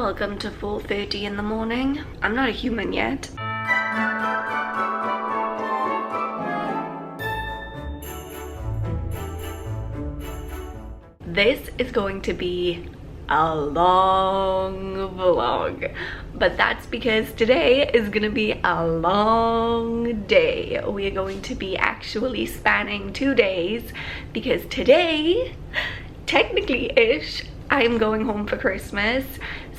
welcome to 4:30 in the morning. I'm not a human yet. This is going to be a long vlog, but that's because today is gonna be a long day. We are going to be actually spanning 2 days because today, technically-ish, I'm going home for Christmas.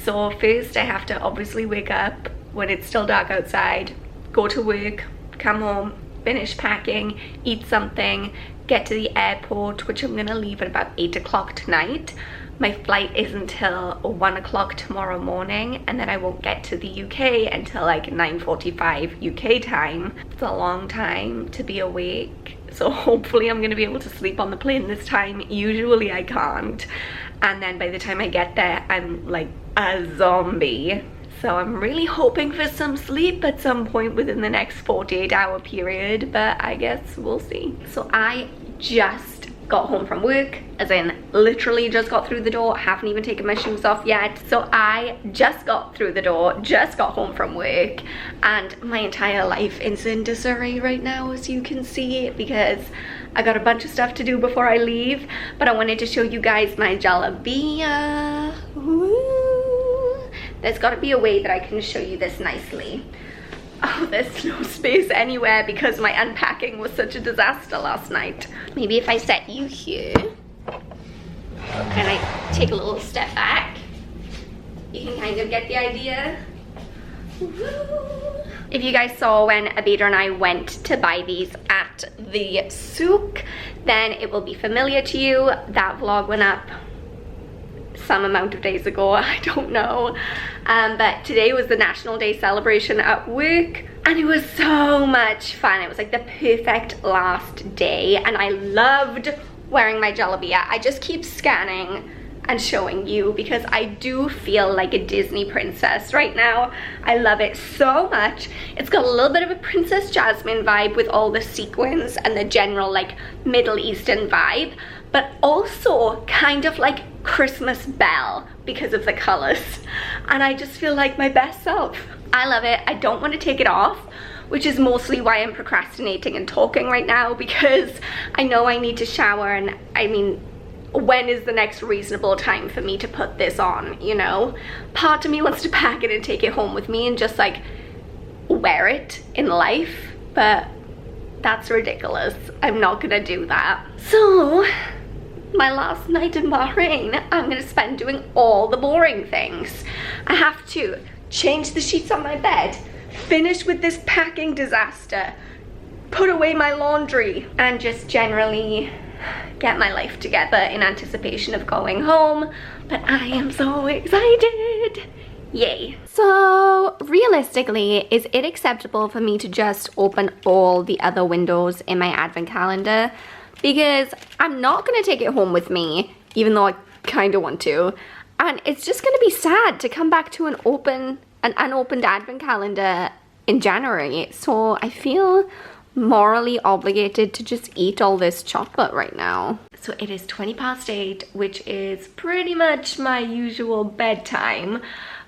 So first I have to obviously wake up when it's still dark outside, go to work, come home, finish packing, eat something, get to the airport, which I'm gonna leave at about 8 o'clock tonight. My flight isn't until 1 o'clock tomorrow morning, and then I won't get to the UK until like 9:45 UK time. It's a long time to be awake, so hopefully I'm gonna be able to sleep on the plane this time. Usually I can't, and then by the time I get there I'm like a zombie. So I'm really hoping for some sleep at some point within the next 48-hour period, but I guess we'll see. So I just got home from work, as in literally just got through the door, haven't even taken my shoes off yet. So I just got through the door, just got home from work, and my entire life is in disarray right now, as you can see, because I got a bunch of stuff to do before I leave. But I wanted to show you guys my jalabia. Woo! There's got to be a way that I can show you this nicely. Oh, there's no space anywhere because my unpacking was such a disaster last night. Maybe if I set you here and I take a little step back, you can kind of get the idea. If you guys saw when Abida and I went to buy these at the souk, then it will be familiar to you. That vlog went up some amount of days ago, I don't know, but today was the National Day celebration at work and it was so much fun. It was like the perfect last day and I loved wearing my jalabia. I just keep scanning and showing you because I do feel like a Disney princess right now. I love it so much. It's got a little bit of a Princess Jasmine vibe with all the sequins and the general like Middle Eastern vibe, but also kind of like Christmas belle because of the colors, and I just feel like my best self. I love it. I don't want to take it off, which is mostly why I'm procrastinating and talking right now, because I know I need to shower, and I mean, when is the next reasonable time for me to put this on, you know? Part of me wants to pack it and take it home with me and just like wear it in life, but that's ridiculous. I'm not gonna do that. So my last night in Bahrain, I'm gonna spend doing all the boring things. I have to change the sheets on my bed, finish with this packing disaster, put away my laundry, and just generally get my life together in anticipation of going home. But I am so excited. Yay. So realistically, is it acceptable for me to just open all the other windows in my advent calendar? Because I'm not gonna take it home with me, even though I kind of want to, and it's just gonna be sad to come back to an unopened advent calendar in January. So I feel morally obligated to just eat all this chocolate right now. So it is 8:20, which is pretty much my usual bedtime,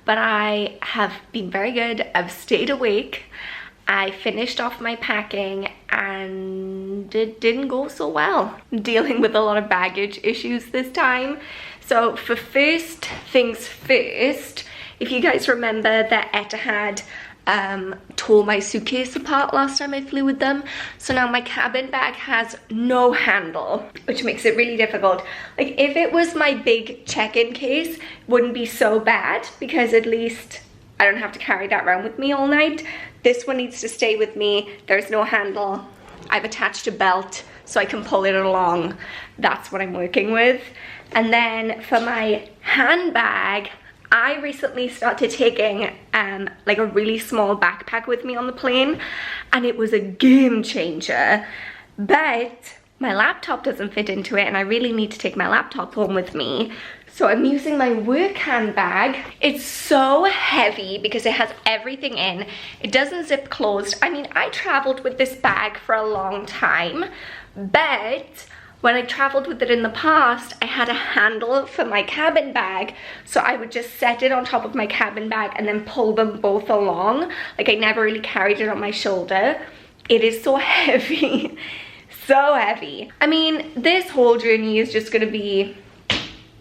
but I have been very good. I've stayed awake. I finished off my packing and it didn't go so well. I'm dealing with a lot of baggage issues this time. So for first things first, if you guys remember that Etihad tore my suitcase apart last time I flew with them. So now my cabin bag has no handle, which makes it really difficult. Like if it was my big check-in case, it wouldn't be so bad because at least I don't have to carry that around with me all night. This one needs to stay with me. There's no handle. I've attached a belt so I can pull it along. That's what I'm working with. And then for my handbag, I recently started taking like a really small backpack with me on the plane, and it was a game changer. But my laptop doesn't fit into it and I really need to take my laptop home with me. So I'm using my work handbag. It's so heavy because it has everything in. It doesn't zip closed. I mean, I traveled with this bag for a long time, but When I traveled with it in the past, I had a handle for my cabin bag, so I would just set it on top of my cabin bag and then pull them both along. Like, I never really carried it on my shoulder. It is so heavy. So heavy. I mean, this whole journey is just gonna be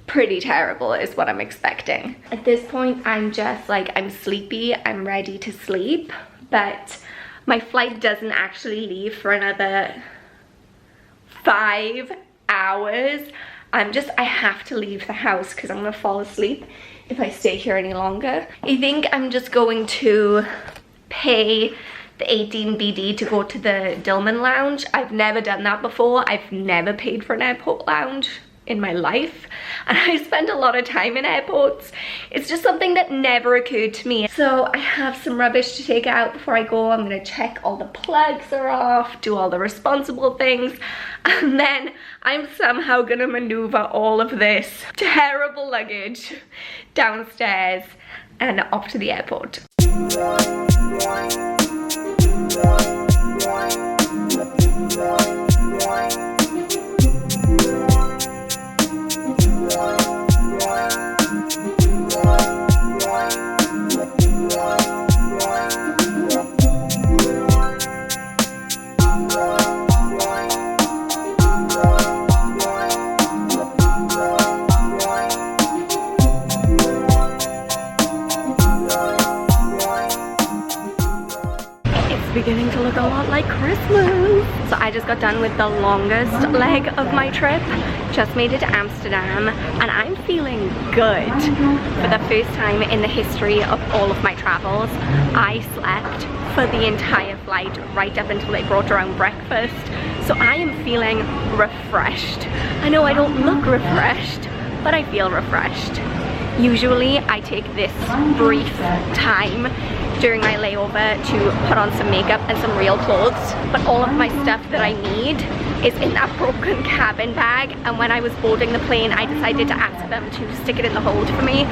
pretty terrible is what I'm expecting. At this point, I'm just like, I'm sleepy, I'm ready to sleep, but my flight doesn't actually leave for another 5 hours. I have to leave the house because I'm gonna fall asleep if I stay here any longer. I think I'm just going to pay the 18 BD to go to the Dillman lounge. I've never done that before. I've never paid for an airport lounge in my life, and I spend a lot of time in airports. It's just something that never occurred to me. So I have some rubbish to take out before I go. I'm gonna check all the plugs are off, do all the responsible things, and then I'm somehow gonna maneuver all of this terrible luggage downstairs and off to the airport. Beginning to look a lot like Christmas. So I just got done with the longest leg of my trip. Just made it to Amsterdam and I'm feeling good. For the first time in the history of all of my travels, I slept for the entire flight right up until they brought around breakfast. So I am feeling refreshed. I know I don't look refreshed, but I feel refreshed. Usually I take this brief time during my layover to put on some makeup and some real clothes, but all of my stuff that I need is in that broken cabin bag, and when I was boarding the plane I decided to ask them to stick it in the hold for me,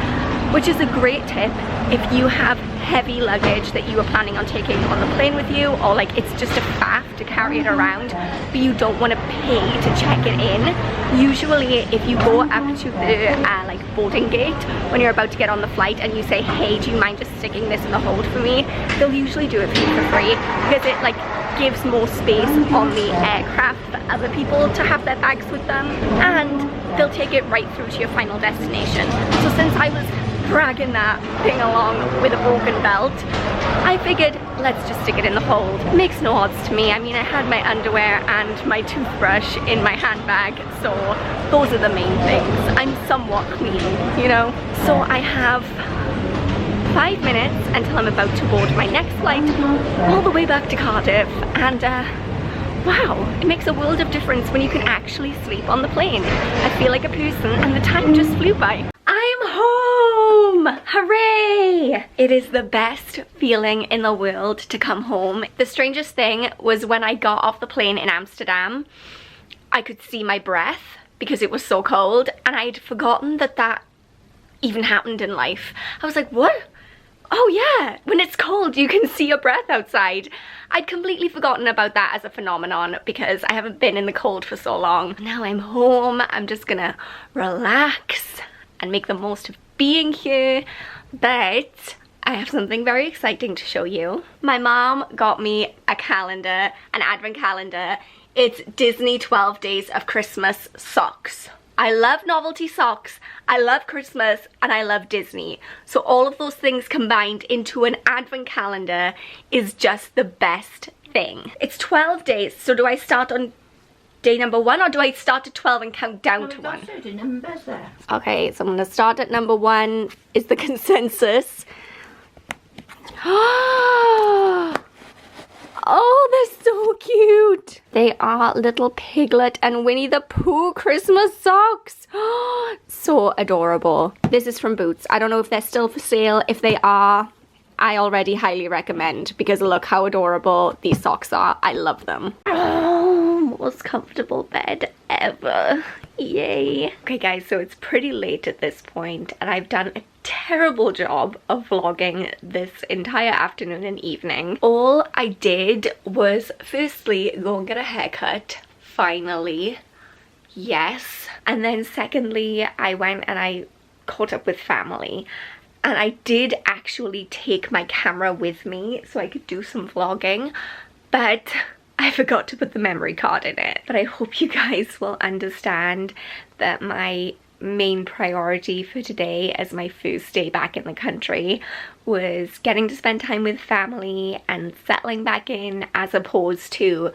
which is a great tip if you have heavy luggage that you are planning on taking on the plane with you, or like it's just a faff to carry it around but you don't want to pay to check it in. Usually if you go up to the like boarding gate when you're about to get on the flight and you say, hey, do you mind just sticking this in the hold for me, they'll usually do it for you for free because it like gives more space on the aircraft for other people to have their bags with them, and they'll take it right through to your final destination. So since I was dragging that thing along with a broken belt, I figured let's just stick it in the hold. Makes no odds to me. I mean, I had my underwear and my toothbrush in my handbag, so those are the main things. I'm somewhat clean, you know? So I have 5 minutes until I'm about to board my next flight all the way back to Cardiff, and wow, it makes a world of difference when you can actually sleep on the plane. I feel like a person and the time just flew by. I'm home! Hooray! It is the best feeling in the world to come home. The strangest thing was when I got off the plane in Amsterdam, I could see my breath because it was so cold, and I'd forgotten that that even happened in life. I was like, what? Oh yeah, when it's cold you can see your breath outside. I'd completely forgotten about that as a phenomenon because I haven't been in the cold for so long. Now I'm home, I'm just gonna relax and make the most of being here, but I have something very exciting to show you. My mom got me a calendar, an advent calendar. It's Disney 12 Days of Christmas socks. I love novelty socks, I love Christmas, and I love Disney. So all of those things combined into an advent calendar is just the best thing. It's 12 days, so do I start on day number 1 or do I start at 12 and count down to 1? Numbers there. Okay, so I'm gonna start at number 1 is the consensus. Oh, they're so cute. They are little Piglet and Winnie the Pooh Christmas socks. So adorable. This is from Boots. I don't know if they're still for sale. If they are, I already highly recommend because look how adorable these socks are. I love them. Oh, most comfortable bed ever. Yay. Okay guys, so it's pretty late at this point and I've done a terrible job of vlogging this entire afternoon and evening. All I did was firstly go and get a haircut, finally. Yes. And then secondly, I went and I caught up with family. And I did actually take my camera with me so I could do some vlogging, but I forgot to put the memory card in it. But I hope you guys will understand that my main priority for today as my first day back in the country was getting to spend time with family and settling back in, as opposed to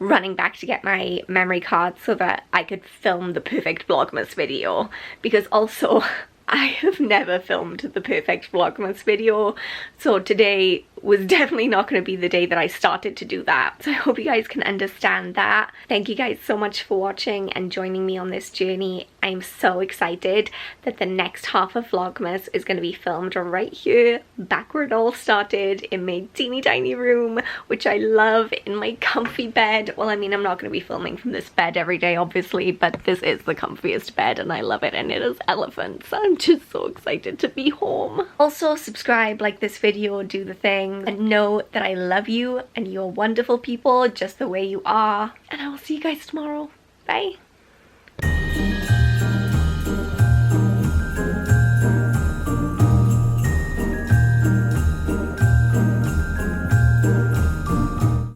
running back to get my memory card so that I could film the perfect Vlogmas video. Because also, I have never filmed the perfect Vlogmas video, so today was definitely not going to be the day that I started to do that. So I hope you guys can understand that. Thank you guys so much for watching and joining me on this journey. I'm so excited that the next half of Vlogmas is going to be filmed right here, back where it all started, in my teeny tiny room, which I love, in my comfy bed. Well, I mean, I'm not going to be filming from this bed every day, obviously, but this is the comfiest bed and I love it, and it is elephants. I'm just so excited to be home. Also, subscribe, like this video, do the thing, and know that I love you and you're wonderful people just the way you are. And I will see you guys tomorrow. Bye.